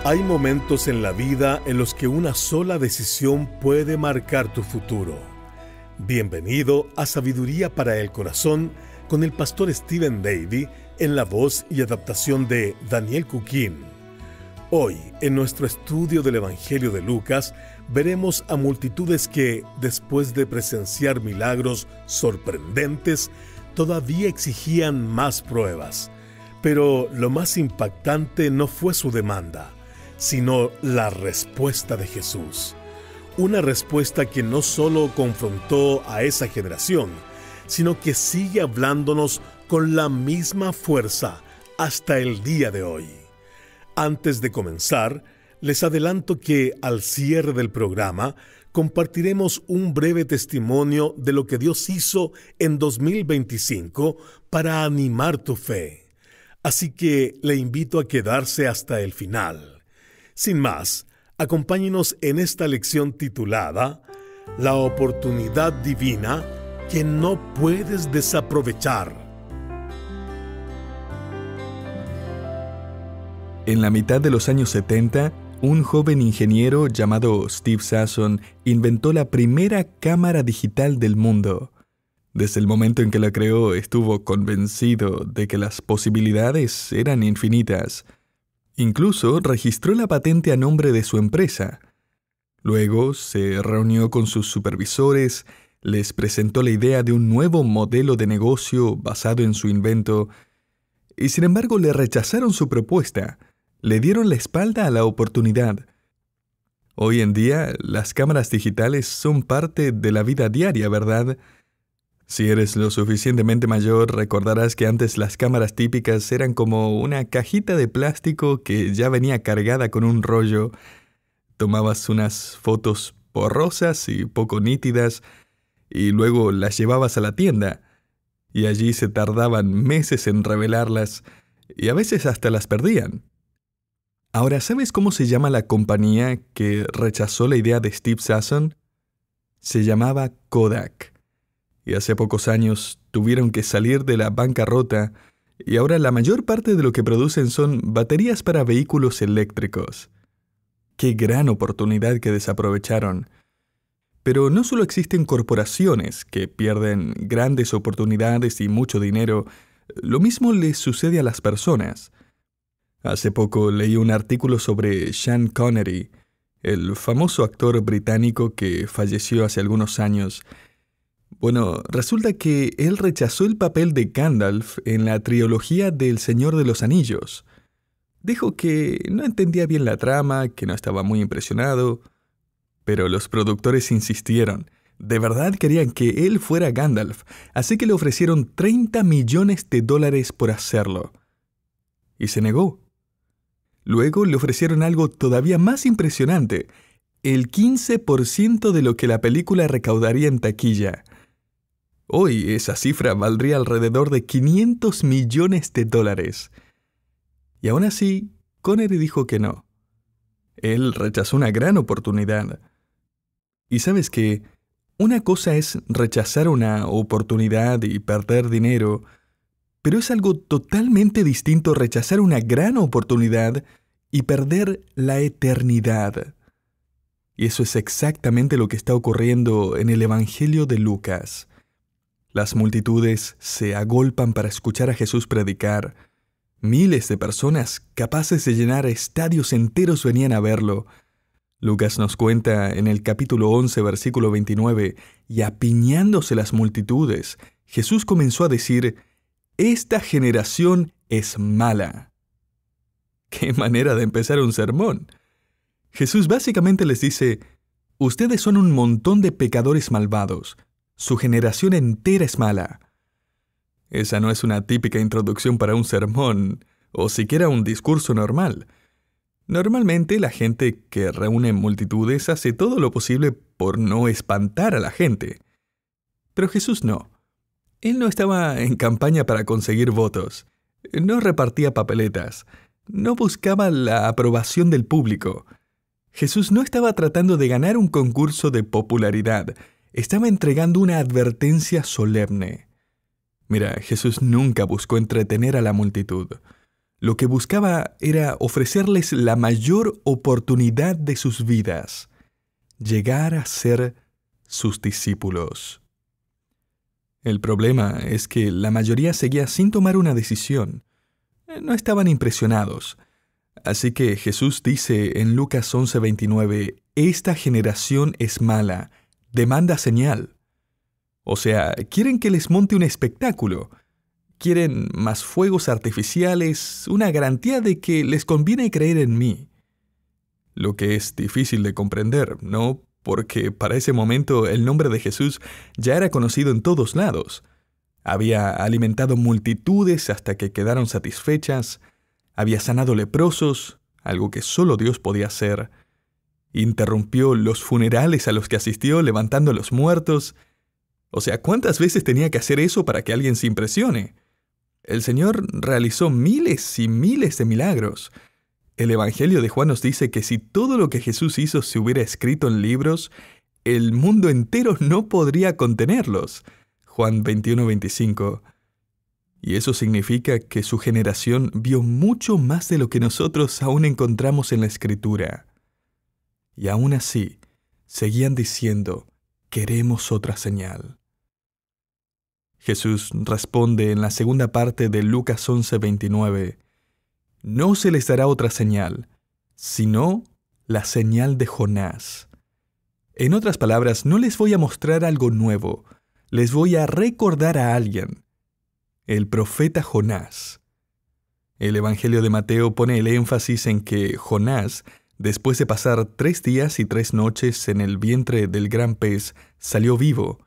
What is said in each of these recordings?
Hay momentos en la vida en los que una sola decisión puede marcar tu futuro. Bienvenido a Sabiduría para el Corazón con el pastor Stephen Davey en la voz y adaptación de Daniel Cuquín. Hoy, en nuestro estudio del Evangelio de Lucas, veremos a multitudes que, después de presenciar milagros sorprendentes, todavía exigían más pruebas. Pero lo más impactante no fue su demanda, sino la respuesta de Jesús. Una respuesta que no solo confrontó a esa generación, sino que sigue hablándonos con la misma fuerza hasta el día de hoy. Antes de comenzar, les adelanto que al cierre del programa compartiremos un breve testimonio de lo que Dios hizo en 2025 para animar tu fe. Así que le invito a quedarse hasta el final. Sin más, acompáñenos en esta lección titulada La oportunidad divina que no puedes desaprovechar. En la mitad de los años 70, un joven ingeniero llamado Steve Sasson inventó la primera cámara digital del mundo. Desde el momento en que la creó, estuvo convencido de que las posibilidades eran infinitas. Incluso registró la patente a nombre de su empresa. Luego se reunió con sus supervisores, les presentó la idea de un nuevo modelo de negocio basado en su invento, y sin embargo le rechazaron su propuesta. Le dieron la espalda a la oportunidad. Hoy en día, las cámaras digitales son parte de la vida diaria, ¿verdad? Si eres lo suficientemente mayor, recordarás que antes las cámaras típicas eran como una cajita de plástico que ya venía cargada con un rollo. Tomabas unas fotos borrosas y poco nítidas y luego las llevabas a la tienda. Y allí se tardaban meses en revelarlas y a veces hasta las perdían. Ahora, ¿sabes cómo se llama la compañía que rechazó la idea de Steve Sasson? Se llamaba Kodak. Y hace pocos años tuvieron que salir de la bancarrota y ahora la mayor parte de lo que producen son baterías para vehículos eléctricos. ¡Qué gran oportunidad que desaprovecharon! Pero no solo existen corporaciones que pierden grandes oportunidades y mucho dinero, lo mismo les sucede a las personas. Hace poco leí un artículo sobre Sean Connery, el famoso actor británico que falleció hace algunos años. Bueno, resulta que él rechazó el papel de Gandalf en la trilogía del Señor de los Anillos. Dijo que no entendía bien la trama, que no estaba muy impresionado, pero los productores insistieron. De verdad querían que él fuera Gandalf, así que le ofrecieron $30 millones por hacerlo. Y se negó. Luego le ofrecieron algo todavía más impresionante, el 15% de lo que la película recaudaría en taquilla. Hoy esa cifra valdría alrededor de $500 millones. Y aún así, Connery dijo que no. Él rechazó una gran oportunidad. Y sabes que una cosa es rechazar una oportunidad y perder dinero, pero es algo totalmente distinto rechazar una gran oportunidad y perder la eternidad. Y eso es exactamente lo que está ocurriendo en el Evangelio de Lucas. Las multitudes se agolpan para escuchar a Jesús predicar. Miles de personas capaces de llenar estadios enteros venían a verlo. Lucas nos cuenta en el capítulo 11, versículo 29, y apiñándose las multitudes, Jesús comenzó a decir: «Esta generación es mala». ¡Qué manera de empezar un sermón! Jesús básicamente les dice: «Ustedes son un montón de pecadores malvados. Su generación entera es mala». Esa no es una típica introducción para un sermón, o siquiera un discurso normal. Normalmente la gente que reúne multitudes hace todo lo posible por no espantar a la gente. Pero Jesús no. Él no estaba en campaña para conseguir votos. No repartía papeletas. No buscaba la aprobación del público. Jesús no estaba tratando de ganar un concurso de popularidad. Estaba entregando una advertencia solemne. Mira, Jesús nunca buscó entretener a la multitud. Lo que buscaba era ofrecerles la mayor oportunidad de sus vidas, llegar a ser sus discípulos. El problema es que la mayoría seguía sin tomar una decisión. No estaban impresionados. Así que Jesús dice en Lucas 11:29, «Esta generación es mala, demanda señal». O sea, quieren que les monte un espectáculo. Quieren más fuegos artificiales, una garantía de que les conviene creer en mí. Lo que es difícil de comprender, ¿no? Porque para ese momento el nombre de Jesús ya era conocido en todos lados. Había alimentado multitudes hasta que quedaron satisfechas, había sanado leprosos, algo que solo Dios podía hacer, interrumpió los funerales a los que asistió levantando a los muertos. O sea, ¿cuántas veces tenía que hacer eso para que alguien se impresione? El Señor realizó miles y miles de milagros. El Evangelio de Juan nos dice que si todo lo que Jesús hizo se hubiera escrito en libros, el mundo entero no podría contenerlos. Juan 21:25. Y eso significa que su generación vio mucho más de lo que nosotros aún encontramos en la Escritura. Y aún así, seguían diciendo, «Queremos otra señal». Jesús responde en la segunda parte de Lucas 11:29, «No se les dará otra señal, sino la señal de Jonás». En otras palabras, no les voy a mostrar algo nuevo, les voy a recordar a alguien, el profeta Jonás. El Evangelio de Mateo pone el énfasis en que Jonás, después de pasar 3 días y 3 noches en el vientre del gran pez, salió vivo.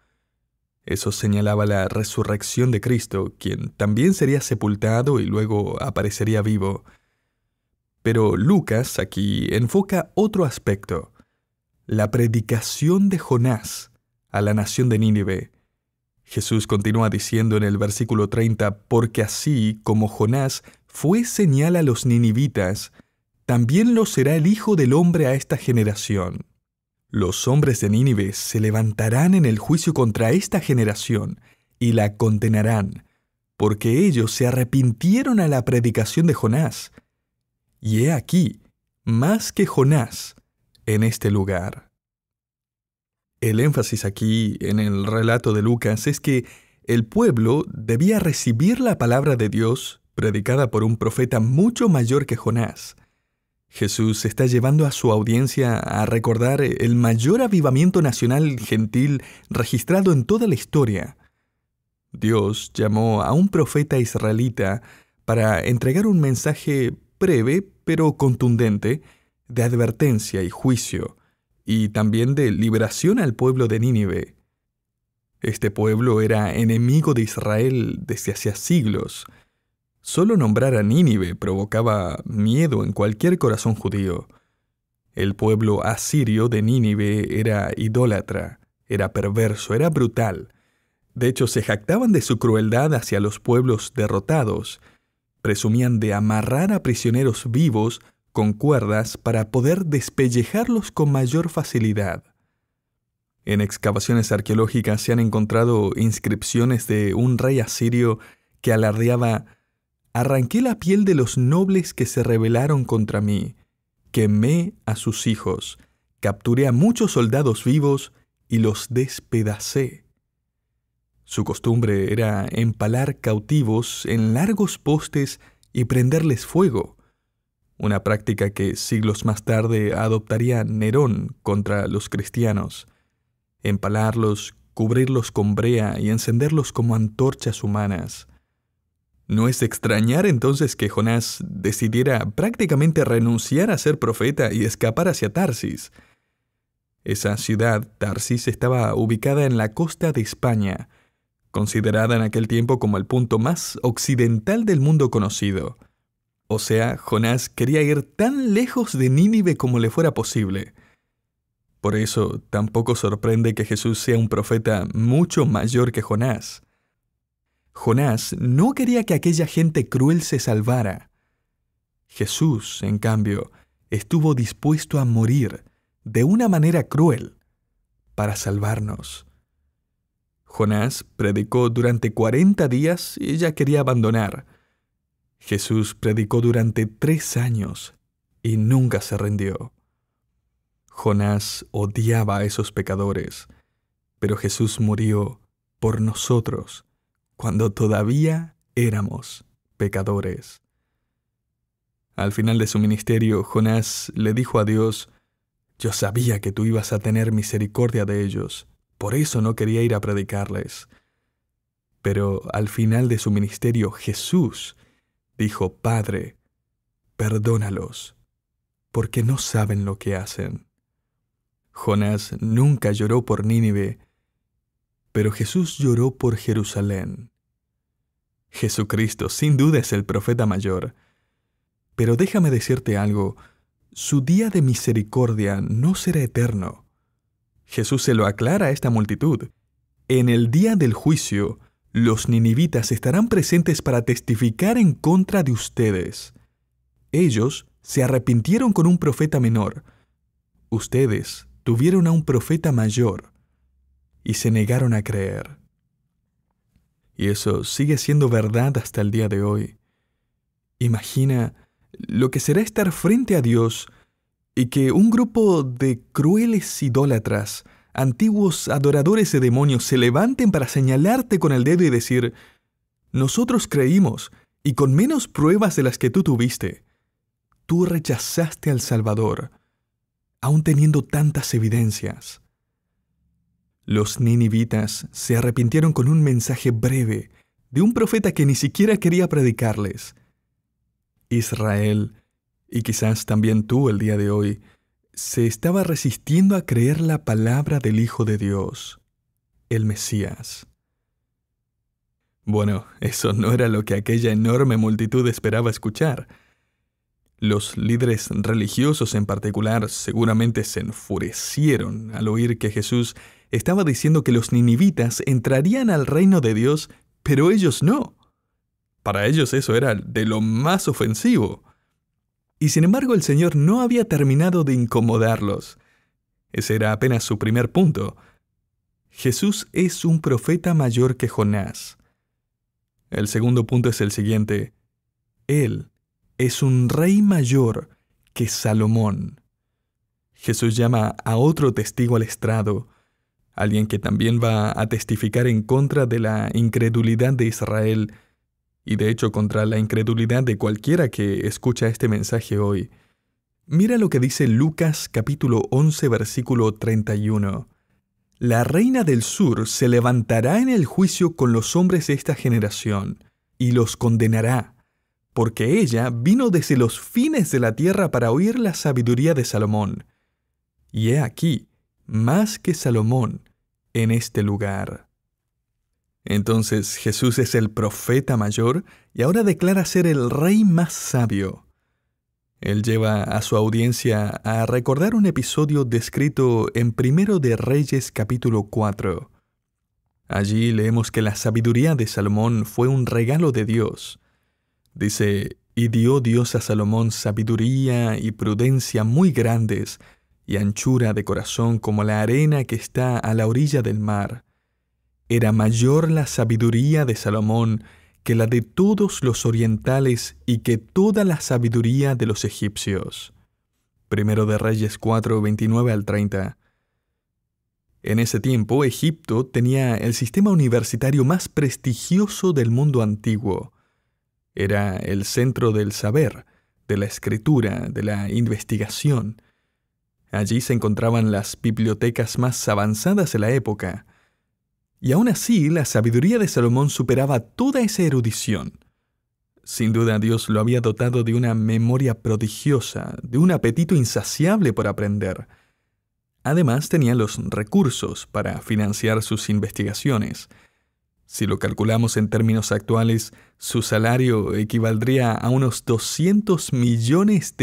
Eso señalaba la resurrección de Cristo, quien también sería sepultado y luego aparecería vivo. Pero Lucas aquí enfoca otro aspecto, la predicación de Jonás a la nación de Nínive. Jesús continúa diciendo en el versículo 30, «Porque así como Jonás fue señal a los ninivitas, también lo será el Hijo del Hombre a esta generación». Los hombres de Nínive se levantarán en el juicio contra esta generación y la condenarán, porque ellos se arrepintieron a la predicación de Jonás. Y he aquí, más que Jonás, en este lugar. El énfasis aquí, en el relato de Lucas, es que el pueblo debía recibir la palabra de Dios, predicada por un profeta mucho mayor que Jonás. Jesús está llevando a su audiencia a recordar el mayor avivamiento nacional gentil registrado en toda la historia. Dios llamó a un profeta israelita para entregar un mensaje breve pero contundente de advertencia y juicio, y también de liberación al pueblo de Nínive. Este pueblo era enemigo de Israel desde hacía siglos. Solo nombrar a Nínive provocaba miedo en cualquier corazón judío. El pueblo asirio de Nínive era idólatra, era perverso, era brutal. De hecho, se jactaban de su crueldad hacia los pueblos derrotados. Presumían de amarrar a prisioneros vivos con cuerdas para poder despellejarlos con mayor facilidad. En excavaciones arqueológicas se han encontrado inscripciones de un rey asirio que alardeaba: «Arranqué la piel de los nobles que se rebelaron contra mí, quemé a sus hijos, capturé a muchos soldados vivos y los despedacé». Su costumbre era empalar cautivos en largos postes y prenderles fuego, una práctica que siglos más tarde adoptaría Nerón contra los cristianos. Empalarlos, cubrirlos con brea y encenderlos como antorchas humanas. No es de extrañar entonces que Jonás decidiera prácticamente renunciar a ser profeta y escapar hacia Tarsis. Esa ciudad, Tarsis, estaba ubicada en la costa de España, considerada en aquel tiempo como el punto más occidental del mundo conocido. O sea, Jonás quería ir tan lejos de Nínive como le fuera posible. Por eso, tampoco sorprende que Jesús sea un profeta mucho mayor que Jonás. Jonás no quería que aquella gente cruel se salvara. Jesús, en cambio, estuvo dispuesto a morir de una manera cruel para salvarnos. Jonás predicó durante 40 días y ya quería abandonar. Jesús predicó durante 3 años y nunca se rindió. Jonás odiaba a esos pecadores, pero Jesús murió por nosotros cuando todavía éramos pecadores. Al final de su ministerio, Jonás le dijo a Dios: «Yo sabía que tú ibas a tener misericordia de ellos, por eso no quería ir a predicarles». Pero al final de su ministerio, Jesús dijo: «Padre, perdónalos, porque no saben lo que hacen». Jonás nunca lloró por Nínive, pero Jesús lloró por Jerusalén. Jesucristo sin duda es el profeta mayor, pero déjame decirte algo, su día de misericordia no será eterno. Jesús se lo aclara a esta multitud. En el día del juicio, los ninivitas estarán presentes para testificar en contra de ustedes. Ellos se arrepintieron con un profeta menor. Ustedes tuvieron a un profeta mayor y se negaron a creer. Y eso sigue siendo verdad hasta el día de hoy. Imagina lo que será estar frente a Dios y que un grupo de crueles idólatras, antiguos adoradores de demonios, se levanten para señalarte con el dedo y decir: «Nosotros creímos, y con menos pruebas de las que tú tuviste. Tú rechazaste al Salvador, aún teniendo tantas evidencias». Los ninivitas se arrepintieron con un mensaje breve de un profeta que ni siquiera quería predicarles. Israel, y quizás también tú el día de hoy, se estaba resistiendo a creer la palabra del Hijo de Dios, el Mesías. Bueno, eso no era lo que aquella enorme multitud esperaba escuchar. Los líderes religiosos en particular seguramente se enfurecieron al oír que Jesús estaba diciendo que los ninivitas entrarían al reino de Dios, pero ellos no. Para ellos eso era de lo más ofensivo. Y sin embargo el Señor no había terminado de incomodarlos. Ese era apenas su primer punto. Jesús es un profeta mayor que Jonás. El segundo punto es el siguiente: Él es un rey mayor que Salomón. Jesús llama a otro testigo al estrado, alguien que también va a testificar en contra de la incredulidad de Israel, y de hecho contra la incredulidad de cualquiera que escucha este mensaje hoy. Mira lo que dice Lucas capítulo 11 versículo 31. La reina del sur se levantará en el juicio con los hombres de esta generación, y los condenará, porque ella vino desde los fines de la tierra para oír la sabiduría de Salomón. Y he aquí, más que Salomón, en este lugar. Entonces Jesús es el profeta mayor y ahora declara ser el rey más sabio. Él lleva a su audiencia a recordar un episodio descrito en 1 de Reyes capítulo 4. Allí leemos que la sabiduría de Salomón fue un regalo de Dios. Dice: «Y dio Dios a Salomón sabiduría y prudencia muy grandes, y anchura de corazón como la arena que está a la orilla del mar. Era mayor la sabiduría de Salomón que la de todos los orientales y que toda la sabiduría de los egipcios». 1 de Reyes 4, 29 al 30. En ese tiempo, Egipto tenía el sistema universitario más prestigioso del mundo antiguo. Era el centro del saber, de la escritura, de la investigación. Allí se encontraban las bibliotecas más avanzadas de la época. Y aún así, la sabiduría de Salomón superaba toda esa erudición. Sin duda, Dios lo había dotado de una memoria prodigiosa, de un apetito insaciable por aprender. Además, tenía los recursos para financiar sus investigaciones. Si lo calculamos en términos actuales, su salario equivaldría a unos $200 millones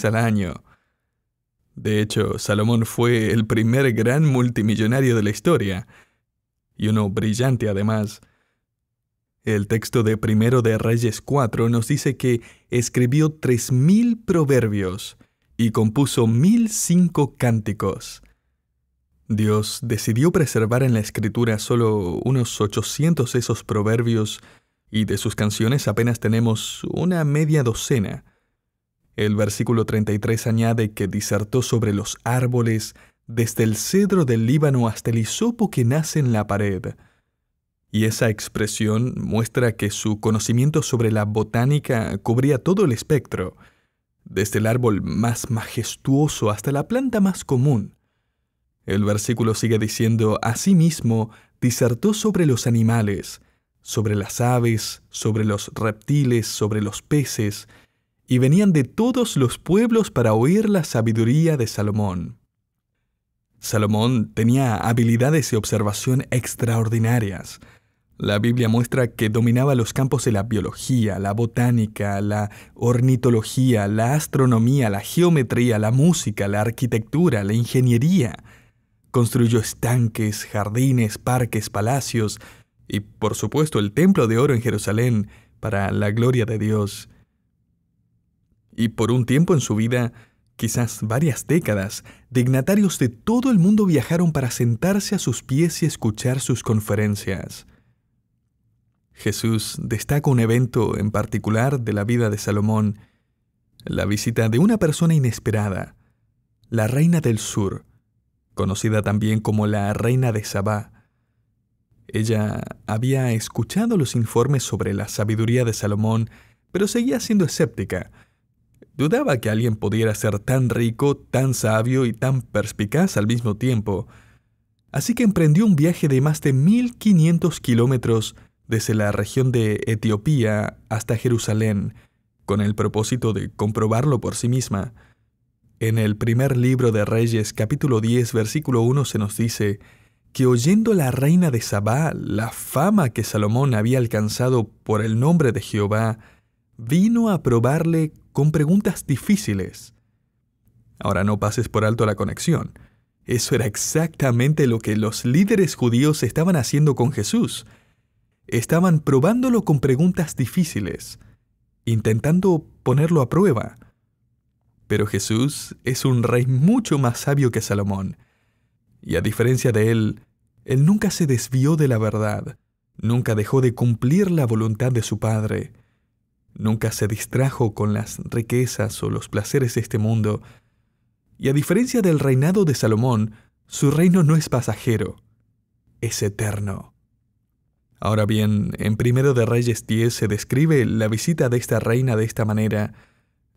al año. De hecho, Salomón fue el primer gran multimillonario de la historia, y uno brillante además. El texto de 1 de Reyes 4 nos dice que escribió 3,000 proverbios y compuso 1,005 cánticos. Dios decidió preservar en la escritura solo unos 800 de esos proverbios y de sus canciones apenas tenemos una media docena. El versículo 33 añade que disertó sobre los árboles, desde el cedro del Líbano hasta el hisopo que nace en la pared. Y esa expresión muestra que su conocimiento sobre la botánica cubría todo el espectro, desde el árbol más majestuoso hasta la planta más común. El versículo sigue diciendo: asimismo, disertó sobre los animales, sobre las aves, sobre los reptiles, sobre los peces, y venían de todos los pueblos para oír la sabiduría de Salomón. Salomón tenía habilidades de observación extraordinarias. La Biblia muestra que dominaba los campos de la biología, la botánica, la ornitología, la astronomía, la geometría, la música, la arquitectura, la ingeniería. Construyó estanques, jardines, parques, palacios y, por supuesto, el templo de oro en Jerusalén para la gloria de Dios. Y por un tiempo en su vida, quizás varias décadas, dignatarios de todo el mundo viajaron para sentarse a sus pies y escuchar sus conferencias. Jesús destaca un evento en particular de la vida de Salomón: la visita de una persona inesperada, la reina del sur, conocida también como la reina de Sabá. Ella había escuchado los informes sobre la sabiduría de Salomón, pero seguía siendo escéptica. Dudaba que alguien pudiera ser tan rico, tan sabio y tan perspicaz al mismo tiempo. Así que emprendió un viaje de más de 1.500 kilómetros desde la región de Etiopía hasta Jerusalén, con el propósito de comprobarlo por sí misma. En el primer libro de Reyes, capítulo 10, versículo 1, se nos dice que oyendo la reina de Sabá la fama que Salomón había alcanzado por el nombre de Jehová, vino a probarle con preguntas difíciles. Ahora no pases por alto la conexión. Eso era exactamente lo que los líderes judíos estaban haciendo con Jesús. Estaban probándolo con preguntas difíciles, intentando ponerlo a prueba. Pero Jesús es un rey mucho más sabio que Salomón. Y a diferencia de él nunca se desvió de la verdad, nunca dejó de cumplir la voluntad de su Padre, nunca se distrajo con las riquezas o los placeres de este mundo. Y a diferencia del reinado de Salomón, su reino no es pasajero, es eterno. Ahora bien, en 1 de Reyes 10 se describe la visita de esta reina de esta manera.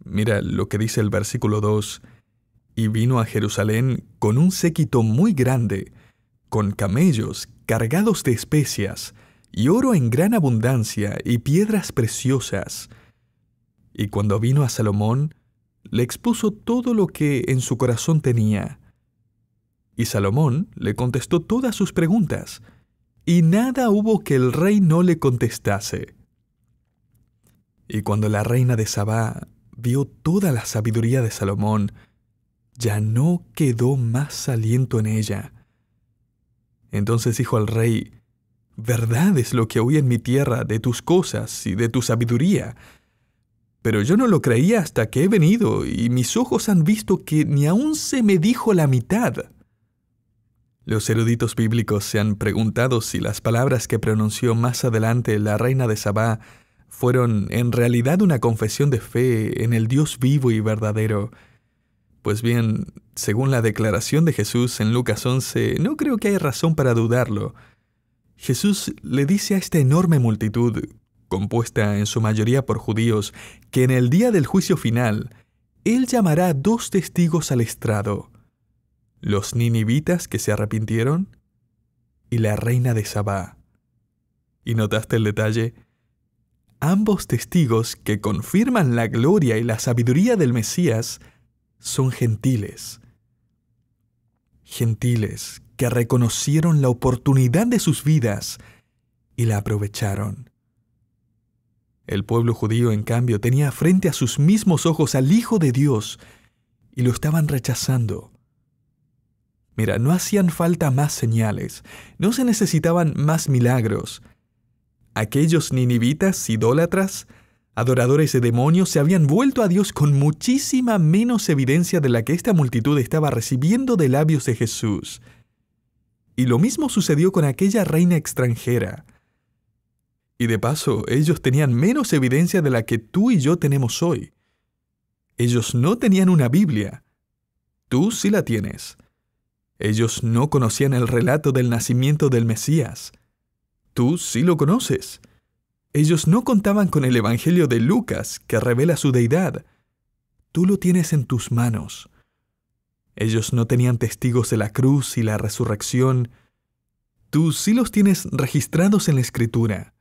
Mira lo que dice el versículo 2. Y vino a Jerusalén con un séquito muy grande, con camellos cargados de especias, y oro en gran abundancia, y piedras preciosas. Y cuando vino a Salomón, le expuso todo lo que en su corazón tenía. Y Salomón le contestó todas sus preguntas, y nada hubo que el rey no le contestase. Y cuando la reina de Sabá vio toda la sabiduría de Salomón, ya no quedó más aliento en ella. Entonces dijo al rey: verdad es lo que oí en mi tierra de tus cosas y de tu sabiduría, pero yo no lo creía hasta que he venido, y mis ojos han visto que ni aún se me dijo la mitad. Los eruditos bíblicos se han preguntado si las palabras que pronunció más adelante la reina de Sabá fueron en realidad una confesión de fe en el Dios vivo y verdadero. Pues bien, según la declaración de Jesús en Lucas 11, no creo que haya razón para dudarlo. Jesús le dice a esta enorme multitud, compuesta en su mayoría por judíos, que en el día del juicio final, Él llamará a 2 testigos al estrado: los ninivitas que se arrepintieron y la reina de Sabá. ¿Y notaste el detalle? Ambos testigos que confirman la gloria y la sabiduría del Mesías son gentiles. Gentiles que reconocieron la oportunidad de sus vidas y la aprovecharon. El pueblo judío, en cambio, tenía frente a sus mismos ojos al Hijo de Dios y lo estaban rechazando. Mira, no hacían falta más señales, no se necesitaban más milagros. Aquellos ninivitas idólatras, adoradores de demonios, se habían vuelto a Dios con muchísima menos evidencia de la que esta multitud estaba recibiendo de labios de Jesús. Y lo mismo sucedió con aquella reina extranjera. Y de paso, ellos tenían menos evidencia de la que tú y yo tenemos hoy. Ellos no tenían una Biblia. Tú sí la tienes. Ellos no conocían el relato del nacimiento del Mesías. Tú sí lo conoces. Ellos no contaban con el Evangelio de Lucas, que revela su deidad. Tú lo tienes en tus manos. Ellos no tenían testigos de la cruz y la resurrección. Tú sí los tienes registrados en la Escritura.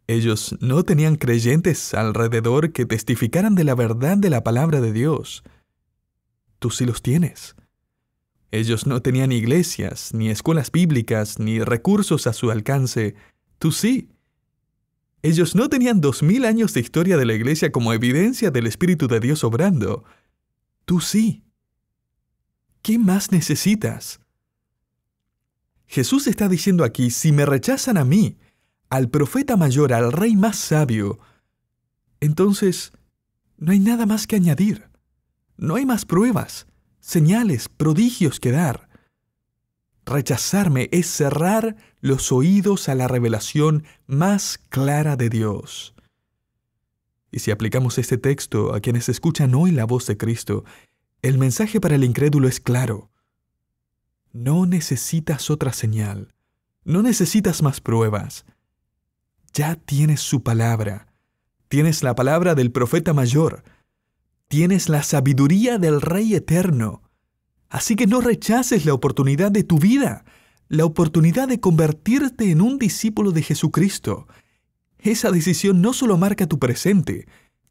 Ellos no tenían creyentes alrededor que testificaran de la verdad de la palabra de Dios. Tú sí los tienes. Ellos no tenían iglesias, ni escuelas bíblicas, ni recursos a su alcance. Tú sí. Ellos no tenían 2000 años de historia de la iglesia como evidencia del Espíritu de Dios obrando. Tú sí. ¿Qué más necesitas? Jesús está diciendo aquí, si me rechazan a mí, al profeta mayor, al rey más sabio, entonces no hay nada más que añadir. No hay más pruebas, señales, prodigios que dar. Rechazarme es cerrar los oídos a la revelación más clara de Dios. Y si aplicamos este texto a quienes escuchan hoy la voz de Cristo, el mensaje para el incrédulo es claro. No necesitas otra señal. No necesitas más pruebas. Ya tienes su palabra. Tienes la palabra del profeta mayor. Tienes la sabiduría del Rey eterno. Así que no rechaces la oportunidad de tu vida, la oportunidad de convertirte en un discípulo de Jesucristo. Esa decisión no solo marca tu presente,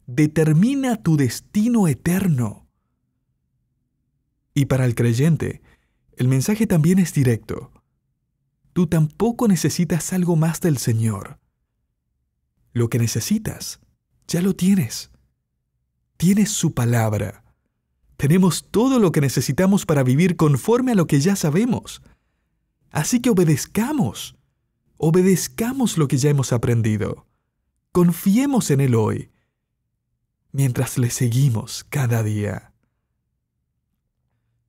determina tu destino eterno. Y para el creyente, el mensaje también es directo. Tú tampoco necesitas algo más del Señor. Lo que necesitas, ya lo tienes. Tienes su palabra. Tenemos todo lo que necesitamos para vivir conforme a lo que ya sabemos. Así que obedezcamos. Obedezcamos lo que ya hemos aprendido. Confiemos en Él hoy, mientras le seguimos cada día.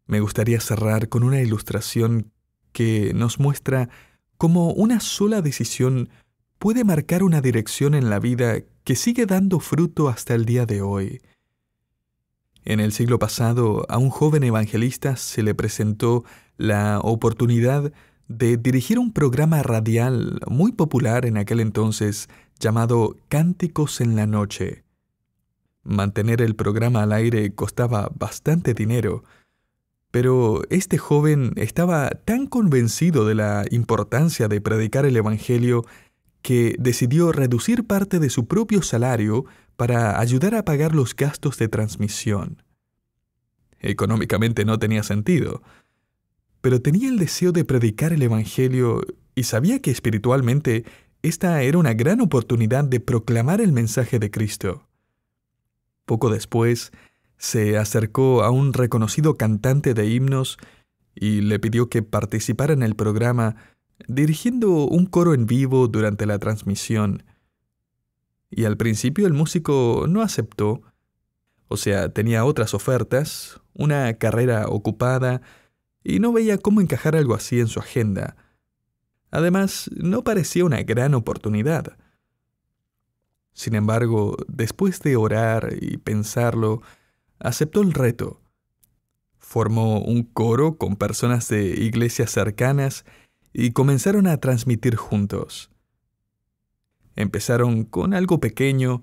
Me gustaría cerrar con una ilustración que nos muestra cómo una sola decisión puede marcar una dirección en la vida que sigue dando fruto hasta el día de hoy. En el siglo pasado, a un joven evangelista se le presentó la oportunidad de dirigir un programa radial muy popular en aquel entonces llamado Cánticos en la Noche. Mantener el programa al aire costaba bastante dinero, pero este joven estaba tan convencido de la importancia de predicar el Evangelio que decidió reducir parte de su propio salario para ayudar a pagar los gastos de transmisión. Económicamente no tenía sentido, pero tenía el deseo de predicar el Evangelio y sabía que espiritualmente esta era una gran oportunidad de proclamar el mensaje de Cristo. Poco después, se acercó a un reconocido cantante de himnos y le pidió que participara en el programa dirigiendo un coro en vivo durante la transmisión. Y al principio el músico no aceptó. O sea, tenía otras ofertas, una carrera ocupada, y no veía cómo encajar algo así en su agenda. Además, no parecía una gran oportunidad. Sin embargo, después de orar y pensarlo, aceptó el reto. Formó un coro con personas de iglesias cercanas y comenzaron a transmitir juntos. Empezaron con algo pequeño,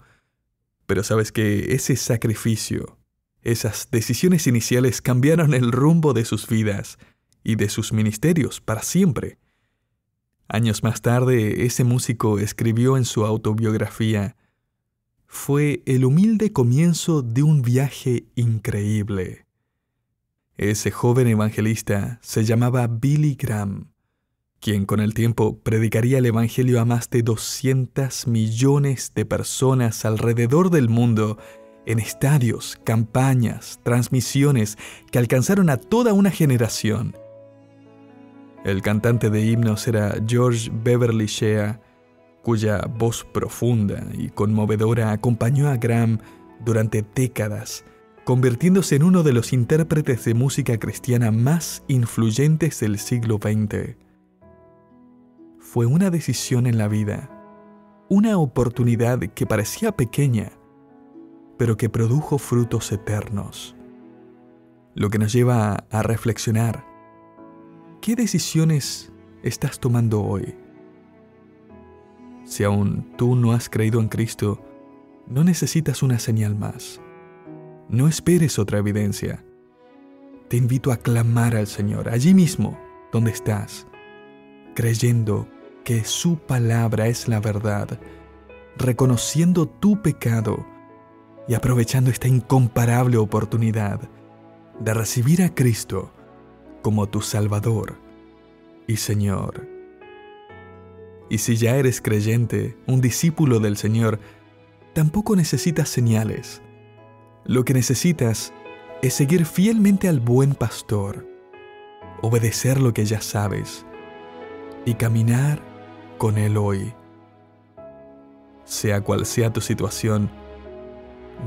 pero sabes que ese sacrificio, esas decisiones iniciales cambiaron el rumbo de sus vidas y de sus ministerios para siempre. Años más tarde, ese músico escribió en su autobiografía: «Fue el humilde comienzo de un viaje increíble». Ese joven evangelista se llamaba Billy Graham, quien con el tiempo predicaría el Evangelio a más de 200 millones de personas alrededor del mundo, en estadios, campañas, transmisiones que alcanzaron a toda una generación. El cantante de himnos era George Beverly Shea, cuya voz profunda y conmovedora acompañó a Graham durante décadas, convirtiéndose en uno de los intérpretes de música cristiana más influyentes del siglo XX. Fue una decisión en la vida, una oportunidad que parecía pequeña, pero que produjo frutos eternos. Lo que nos lleva a reflexionar: ¿qué decisiones estás tomando hoy? Si aún tú no has creído en Cristo, no necesitas una señal más. No esperes otra evidencia. Te invito a clamar al Señor, allí mismo, donde estás, creyendo que su palabra es la verdad, reconociendo tu pecado y aprovechando esta incomparable oportunidad de recibir a Cristo como tu Salvador y Señor. Y si ya eres creyente, un discípulo del Señor, tampoco necesitas señales. Lo que necesitas es seguir fielmente al buen pastor, obedecer lo que ya sabes y caminar con Él hoy. Sea cual sea tu situación,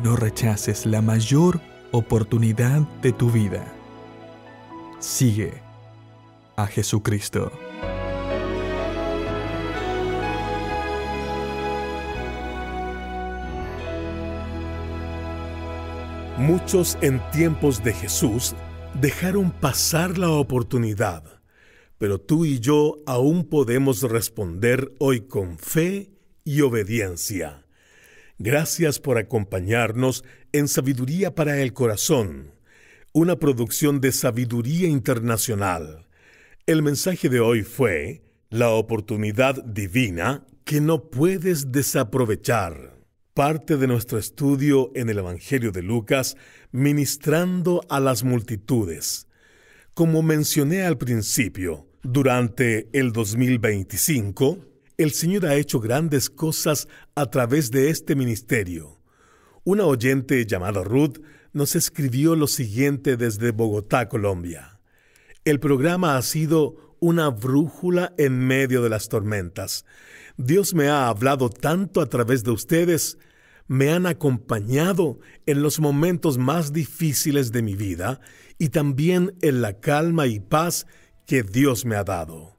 no rechaces la mayor oportunidad de tu vida. Sigue a Jesucristo. Muchos en tiempos de Jesús dejaron pasar la oportunidad, pero tú y yo aún podemos responder hoy con fe y obediencia. Gracias por acompañarnos en Sabiduría para el Corazón, una producción de Sabiduría Internacional. El mensaje de hoy fue la oportunidad divina que no puedes desaprovechar. Parte de nuestro estudio en el Evangelio de Lucas, ministrando a las multitudes. Como mencioné al principio, durante el 2025, el Señor ha hecho grandes cosas a través de este ministerio. Una oyente llamada Ruth nos escribió lo siguiente desde Bogotá, Colombia. El programa ha sido una brújula en medio de las tormentas. Dios me ha hablado tanto a través de ustedes, me han acompañado en los momentos más difíciles de mi vida y también en la calma y paz que Dios me ha dado.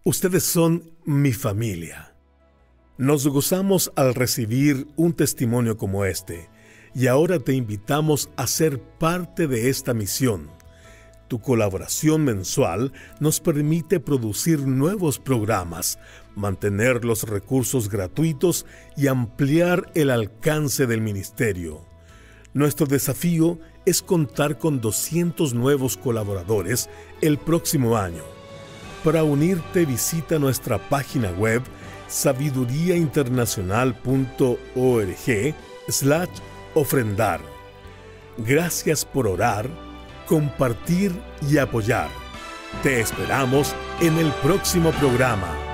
Ustedes son mi familia. Nos gozamos al recibir un testimonio como este y ahora te invitamos a ser parte de esta misión. Tu colaboración mensual nos permite producir nuevos programas, mantener los recursos gratuitos y ampliar el alcance del ministerio. Nuestro desafío es contar con 200 nuevos colaboradores el próximo año. Para unirte, visita nuestra página web sabiduriainternacional.org/ofrendar. Gracias por orar, compartir y apoyar. Te esperamos en el próximo programa.